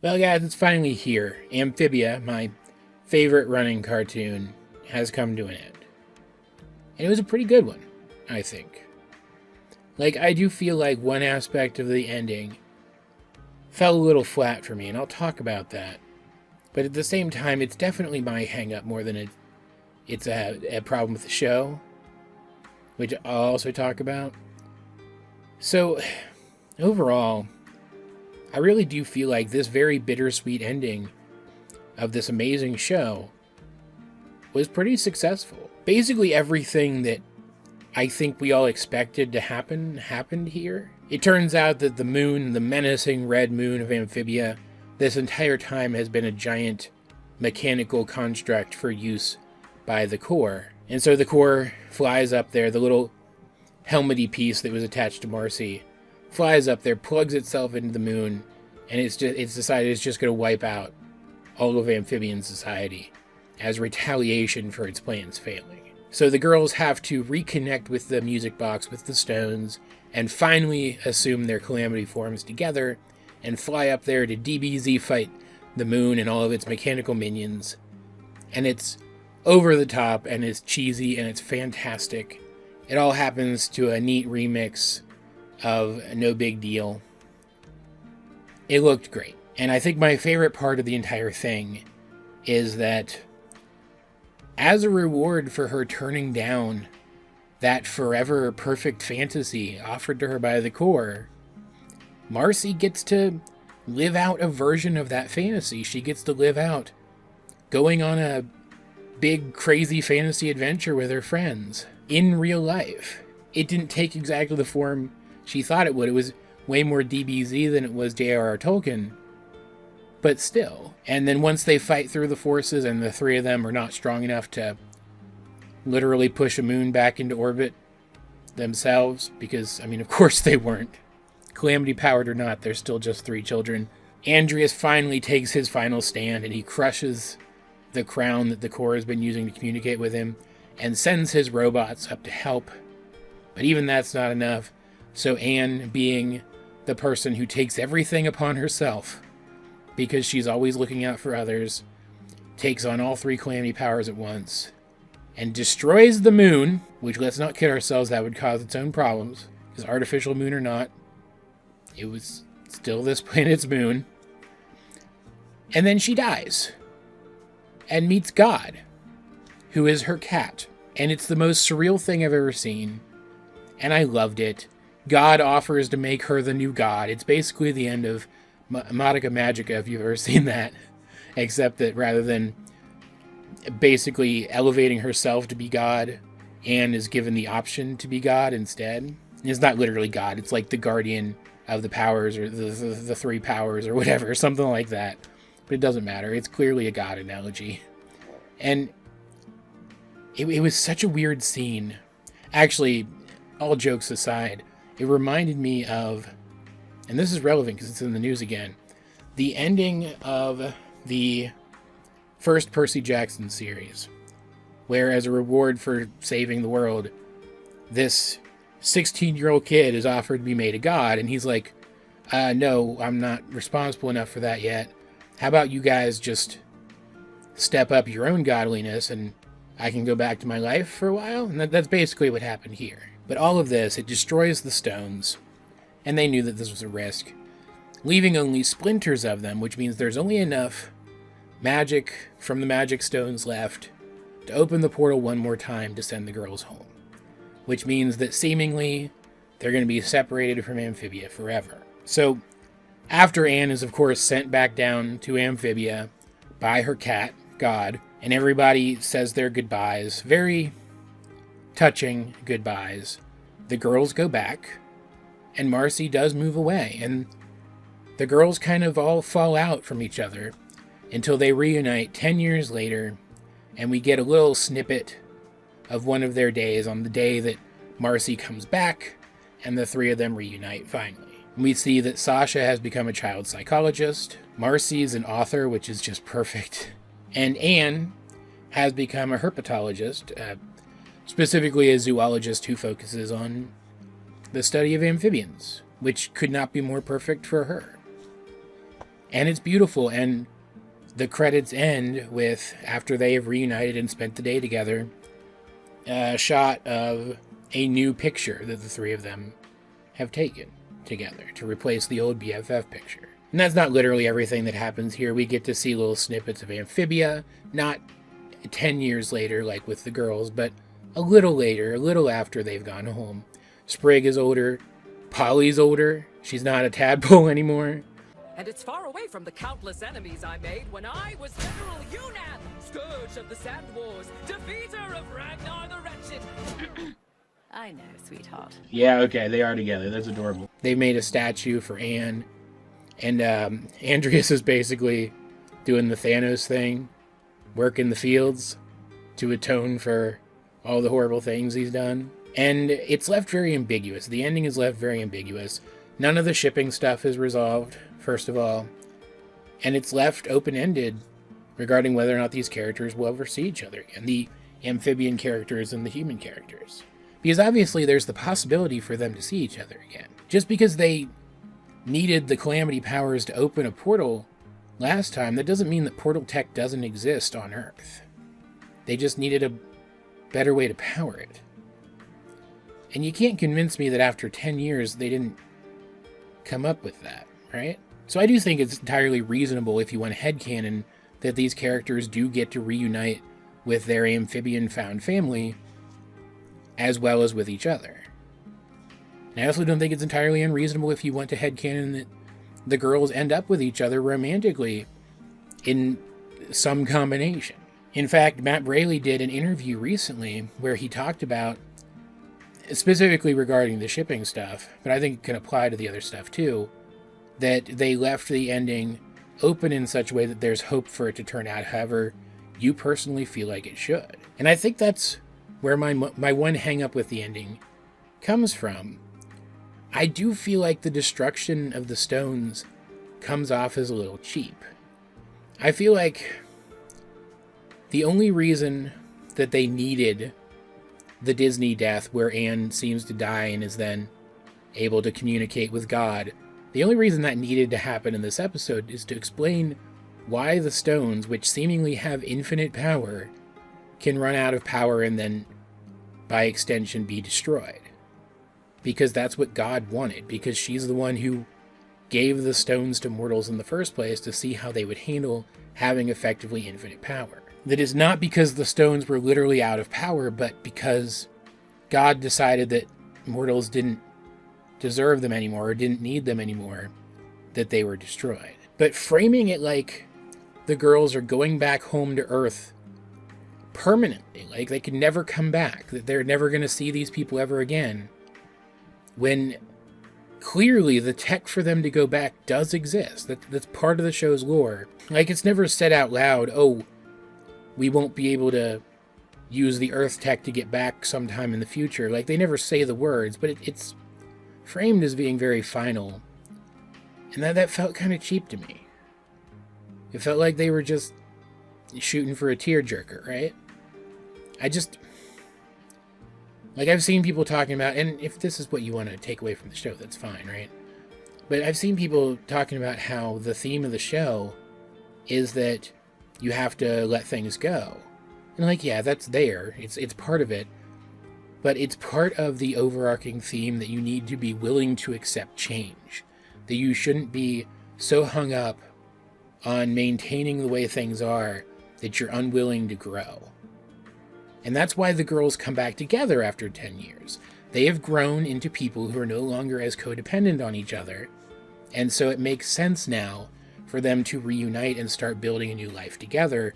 Well, guys, it's finally here. Amphibia, my favorite running cartoon, has come to an end. And it was a pretty good one, I think. Like, I do feel like one aspect of the ending fell a little flat for me, and I'll talk about that. But at the same time, it's definitely my hang-up more than it's a problem with the show, which I'll also talk about. So, overall, I really do feel like this very bittersweet ending of this amazing show was pretty successful. Basically everything that I think we all expected to happen happened here. It turns out that the moon, the menacing red moon of Amphibia, this entire time has been a giant mechanical construct for use by the core. And so the core flies up there, the little helmety piece that was attached to Marcy flies up there, plugs itself into the moon, and it's decided it's just going to wipe out all of amphibian society as retaliation for its plans failing. So the girls have to reconnect with the music box, with the stones, and finally assume their calamity forms together and fly up there to DBZ fight the moon and all of its mechanical minions. And it's over the top, and it's cheesy, and it's fantastic. It all happens to a neat remix of No Big Deal. It looked great. And I think my favorite part of the entire thing is that as a reward for her turning down that forever perfect fantasy offered to her by the core, Marcy gets to live out a version of that fantasy. She gets to live out going on a big crazy fantasy adventure with her friends in real life. It didn't take exactly the form she thought it would. It was way more DBZ than it was J.R.R. Tolkien, but still. And then once they fight through the forces and the three of them are not strong enough to literally push a moon back into orbit themselves, because, I mean, of course they weren't. Calamity powered or not, they're still just three children. Andreas finally takes his final stand, and he crushes the crown that the core has been using to communicate with him and sends his robots up to help. But even that's not enough. So Anne, being the person who takes everything upon herself, because she's always looking out for others, takes on all three calamity powers at once and destroys the moon, which, let's not kid ourselves, that would cause its own problems, because artificial moon or not, it was still this planet's moon. And then she dies and meets God, who is her cat. And it's the most surreal thing I've ever seen, and I loved it. God offers to make her the new god. It's basically the end of Madoka Magica, if you've ever seen that, except that rather than basically elevating herself to be God, Anne is given the option to be God instead. It's not literally God, it's like the guardian of the powers, or the three powers, or whatever, something like that. But it doesn't matter, it's clearly a God analogy. And it was such a weird scene. Actually, all jokes aside, it reminded me of, and this is relevant because it's in the news again, the ending of the first Percy Jackson series, where as a reward for saving the world, this 16-year-old kid is offered to be made a god, and he's like, no, I'm not responsible enough for that yet. How about you guys just step up your own godliness and I can go back to my life for a while? And that's basically what happened here. But all of this, it destroys the stones, and they knew that this was a risk, leaving only splinters of them, which means there's only enough magic from the magic stones left to open the portal one more time to send the girls home. Which means that seemingly they're going to be separated from Amphibia forever. So, after Anne is of course sent back down to Amphibia by her cat, God, and everybody says their goodbyes, very touching goodbyes, the girls go back, and Marcy does move away, and the girls kind of all fall out from each other until they reunite 10 years later, and we get a little snippet of one of their days on the day that Marcy comes back, and the three of them reunite finally. We see that Sasha has become a child psychologist, Marcy is an author, which is just perfect, and Anne has become a herpetologist, specifically a zoologist who focuses on the study of amphibians, which could not be more perfect for her. And it's beautiful, and the credits end with, after they have reunited and spent the day together, a shot of a new picture that the three of them have taken together to replace the old BFF picture. And that's not literally everything that happens here. We get to see little snippets of Amphibia, not 10 years later like with the girls, but a little later, a little after they've gone home. Sprig is older. Polly's older. She's not a tadpole anymore. And it's far away from the countless enemies I made when I was General Yunnan, Scourge of the Sand Wars, defeater of Ragnar the Wretched. I know, sweetheart. Yeah, okay, they are together. That's adorable. They made a statue for Anne, and Andreas is basically doing the Thanos thing, working the fields to atone for all the horrible things he's done. And it's left very ambiguous. The ending is left very ambiguous. None of the shipping stuff is resolved, first of all. And it's left open-ended regarding whether or not these characters will ever see each other again. The amphibian characters and the human characters. Because obviously there's the possibility for them to see each other again. Just because they needed the Calamity powers to open a portal last time, that doesn't mean that portal tech doesn't exist on Earth. They just needed a better way to power it. And you can't convince me that after 10 years they didn't come up with that, right? So I do think it's entirely reasonable, if you want headcanon, that these characters do get to reunite with their amphibian found family as well as with each other. And I also don't think it's entirely unreasonable if you want to headcanon that the girls end up with each other romantically in some combination. In fact, Matt Braley did an interview recently where he talked about, specifically regarding the shipping stuff, but I think it can apply to the other stuff too, that they left the ending open in such a way that there's hope for it to turn out however you personally feel like it should. And I think that's where my one hang up with the ending comes from. I do feel like the destruction of the stones comes off as a little cheap. I feel like the only reason that they needed the Disney death where Anne seems to die and is then able to communicate with God, the only reason that needed to happen in this episode is to explain why the stones, which seemingly have infinite power, can run out of power and then, by extension, be destroyed. Because that's what God wanted, because she's the one who gave the stones to mortals in the first place to see how they would handle having effectively infinite power. That is not because the stones were literally out of power, but because God decided that mortals didn't deserve them anymore, or didn't need them anymore, that they were destroyed. But framing it like the girls are going back home to Earth permanently, like they can never come back, that they're never going to see these people ever again, when clearly the tech for them to go back does exist. That's part of the show's lore. Like, it's never said out loud, oh, we won't be able to use the Earth tech to get back sometime in the future. Like, they never say the words, but it's framed as being very final. And that felt kind of cheap to me. It felt like they were just shooting for a tearjerker, right? Like, I've seen people talking about, and if this is what you want to take away from the show, that's fine, right? But I've seen people talking about how the theme of the show is that you have to let things go. And like, yeah, that's there. It's part of it. But it's part of the overarching theme that you need to be willing to accept change. That you shouldn't be so hung up on maintaining the way things are that you're unwilling to grow. And that's why the girls come back together after 10 years. They have grown into people who are no longer as codependent on each other. And so it makes sense now for them to reunite and start building a new life together,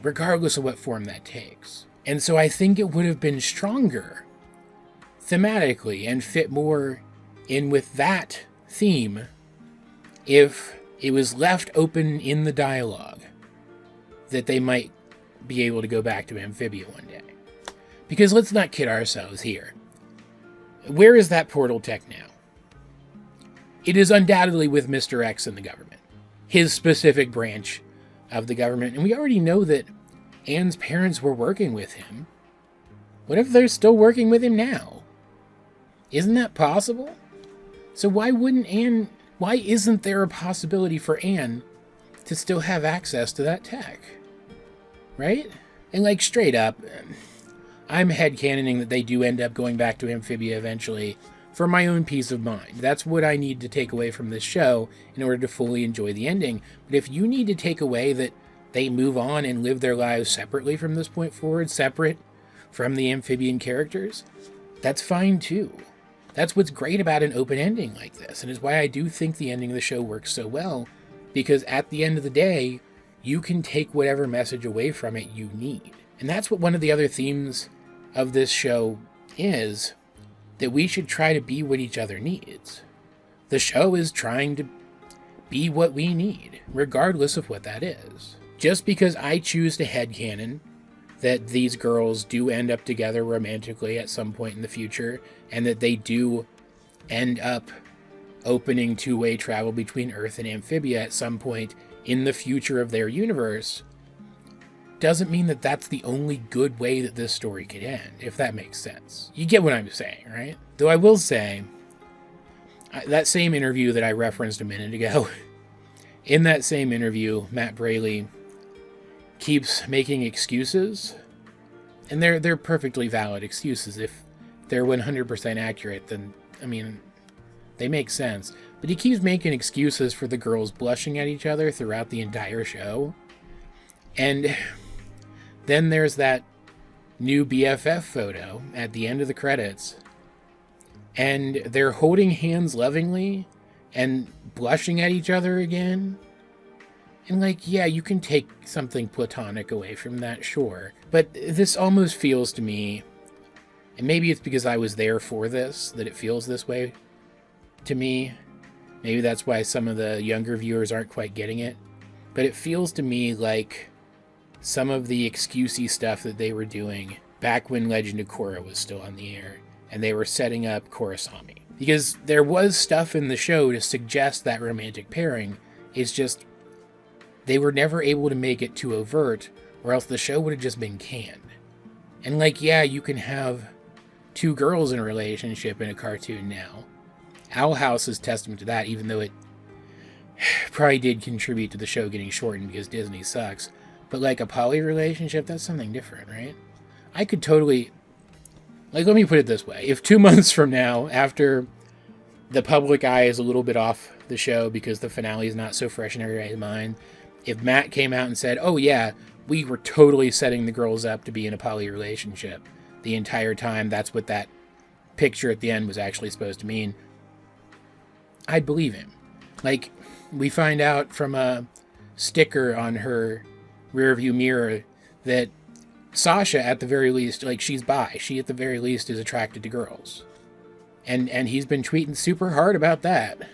regardless of what form that takes. And so I think it would have been stronger thematically and fit more in with that theme if it was left open in the dialogue that they might be able to go back to Amphibia one day. Because let's not kid ourselves here. Where is that portal tech now? It is undoubtedly with Mr. X and the government. His specific branch of the government. And we already know that Anne's parents were working with him. What if they're still working with him now? Isn't that possible? So why wouldn't Why isn't there a possibility for Anne to still have access to that tech? Right? And like straight up, I'm headcanoning that they do end up going back to Amphibia eventually for my own peace of mind. That's what I need to take away from this show in order to fully enjoy the ending. But if you need to take away that they move on and live their lives separately from this point forward, separate from the amphibian characters, that's fine too. That's what's great about an open ending like this, and is why I do think the ending of the show works so well, because at the end of the day, you can take whatever message away from it you need. And that's what one of the other themes of this show is, that we should try to be what each other needs. The show is trying to be what we need, regardless of what that is. Just because I choose to headcanon that these girls do end up together romantically at some point in the future, and that they do end up opening two-way travel between Earth and Amphibia at some point in the future of their universe, doesn't mean that that's the only good way that this story could end, if that makes sense. You get what I'm saying, right? Though I will say, that same interview that I referenced a minute ago, in that same interview, Matt Braley keeps making excuses, and they're perfectly valid excuses. If they're 100% accurate, then, I mean, they make sense. But he keeps making excuses for the girls blushing at each other throughout the entire show. And then there's that new BFF photo at the end of the credits, and they're holding hands lovingly and blushing at each other again. And like, yeah, you can take something platonic away from that, sure. But this almost feels to me, and maybe it's because I was there for this, that it feels this way to me. Maybe that's why some of the younger viewers aren't quite getting it. But it feels to me like some of the excusey stuff that they were doing back when Legend of Korra was still on the air, and they were setting up Korrasami. Because there was stuff in the show to suggest that romantic pairing. It's just they were never able to make it too overt, or else the show would have just been canned. And like, yeah, you can have two girls in a relationship in a cartoon now. Owl House is testament to that, even though it probably did contribute to the show getting shortened because Disney sucks. But like a poly relationship, that's something different, right? I could totally, like, let me put it this way. If 2 months from now, after the public eye is a little bit off the show because the finale is not so fresh in everybody's mind, if Matt came out and said, oh yeah, we were totally setting the girls up to be in a poly relationship the entire time, that's what that picture at the end was actually supposed to mean, I'd believe him. Like, we find out from a sticker on her rearview mirror that Sasha, at the very least, like, she's bi. She, at the very least, is attracted to girls. And he's been tweeting super hard about that.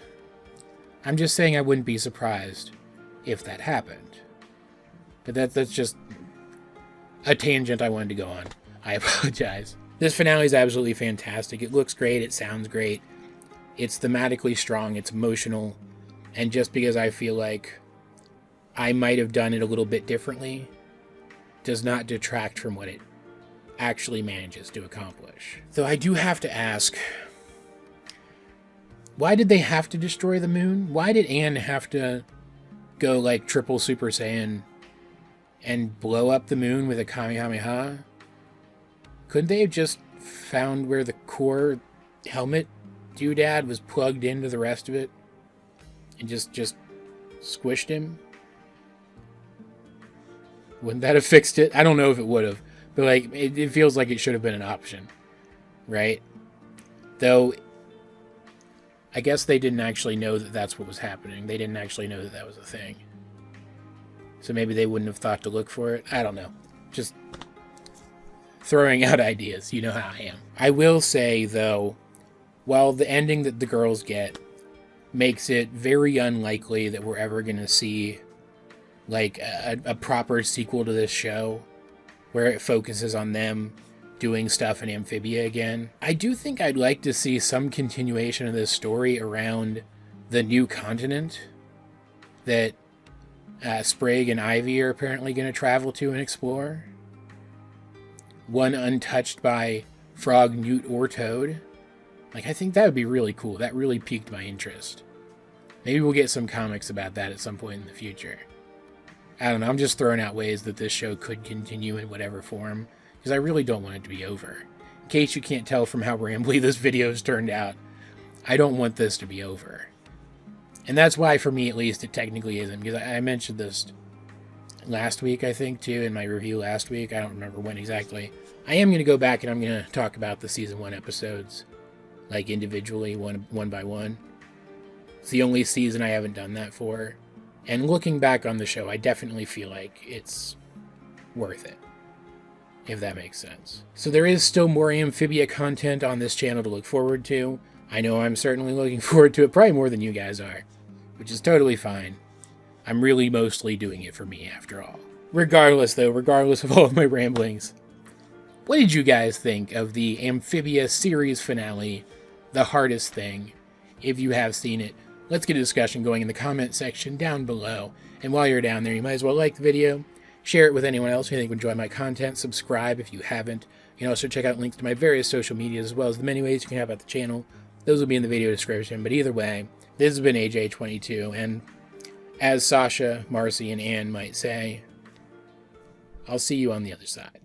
I'm just saying I wouldn't be surprised if that happened. But that's just a tangent I wanted to go on. I apologize. This finale is absolutely fantastic. It looks great. It sounds great. It's thematically strong. It's emotional. And just because I feel like I might have done it a little bit differently does not detract from what it actually manages to accomplish. Though I do have to ask, why did they have to destroy the moon? Why did Anne have to go like triple Super Saiyan and blow up the moon with a Kamehameha? Couldn't they have just found where the core helmet doodad was plugged into the rest of it and just squished him? Wouldn't that have fixed it? I don't know if it would have, but like it feels like it should have been an option, right? Though I guess they didn't actually know that that's what was happening. They didn't actually know that that was a thing. So maybe they wouldn't have thought to look for it. I don't know. Just throwing out ideas. You know how I am. I will say, though, while the ending that the girls get makes it very unlikely that we're ever going to see like a proper sequel to this show where it focuses on them doing stuff in Amphibia again, I do think I'd like to see some continuation of this story around the new continent that Sprague and Ivy are apparently going to travel to and explore. One untouched by frog, newt, or toad. Like, I think that would be really cool. That really piqued my interest. Maybe we'll get some comics about that at some point in the future. I don't know, I'm just throwing out ways that this show could continue in whatever form, because I really don't want it to be over. In case you can't tell from how rambly this video has turned out, I don't want this to be over. And that's why, for me at least, it technically isn't, because I mentioned this last week, I think, too, in my review last week. I don't remember when exactly. I am going to go back and I'm going to talk about the Season 1 episodes, like, individually, one by one. It's the only season I haven't done that for. And looking back on the show, I definitely feel like it's worth it, if that makes sense. So there is still more Amphibia content on this channel to look forward to. I know I'm certainly looking forward to it, probably more than you guys are, which is totally fine. I'm really mostly doing it for me, after all. Regardless of all of my ramblings, what did you guys think of the Amphibia series finale, The Hardest Thing? If you have seen it, let's get a discussion going in the comment section down below. And while you're down there, you might as well like the video, share it with anyone else who you think would enjoy my content, subscribe if you haven't. You can also check out links to my various social medias, as well as the many ways you can help out the channel. Those will be in the video description. But either way, this has been AJ22, and as Sasha, Marcy, and Anne might say, I'll see you on the other side.